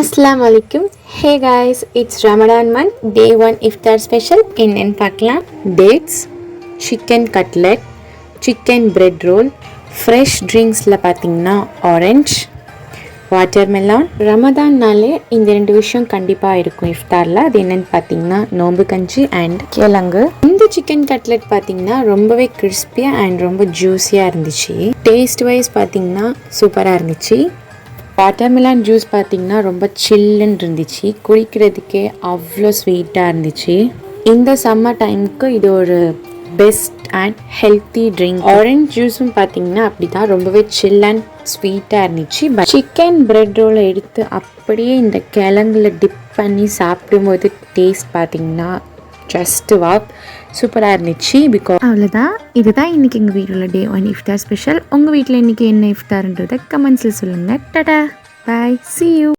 Assalamu alaikum. Hey guys, it's Ramadan month, day 1 Iftar Special in Pakla. Dates, chicken cutlet, chicken bread roll, fresh drinks la pathina orange, watermelon. Ramadan நாளே இந்த ரெண்டு விஷயம் கண்டிப்பாக இருக்கும் இஃப்தாரில். அது என்னென்னு பார்த்தீங்கன்னா நோம்பு கஞ்சி அண்ட் கிழங்கு. இந்த சிக்கன் கட்லெட் பார்த்தீங்கன்னா ரொம்பவே கிறிஸ்பியாக அண்ட் ரொம்ப ஜூஸியாக இருந்துச்சு. டேஸ்ட் வைஸ் பார்த்தீங்கன்னா சூப்பராக இருந்துச்சு. வாட்டர்மெலான் ஜூஸ் பார்த்திங்கன்னா ரொம்ப சில்லுன்னு இருந்துச்சு. குடிக்கிறதுக்கே அவ்வளோ ஸ்வீட்டாக இருந்துச்சு. இந்த சம்மர் டைமுக்கு இது ஒரு best and healthy drink. Orange ஜூஸும் பார்த்திங்கன்னா அப்படி தான் ரொம்பவே சில் அண்ட் ஸ்வீட்டாக இருந்துச்சு. சிக்கன் பிரெட் ரோலை எடுத்து அப்படியே இந்த கிழங்குல டிப் பண்ணி சாப்பிடும்போது டேஸ்ட் பார்த்திங்கன்னா ஜஸ்ட் வாவ், சூப்பராக இருந்துச்சு. பிகாஸ் அவ்வளோதான், இதுதான் இன்றைக்கி எங்கள் வீட்டில் டே 1 இஃப்தார் ஸ்பெஷல். உங்கள் வீட்டில் இன்றைக்கி என்ன இஃப்தார்ன்றதை கமெண்ட்ஸில் சொல்லுங்கள். டாடா, பாய், see you.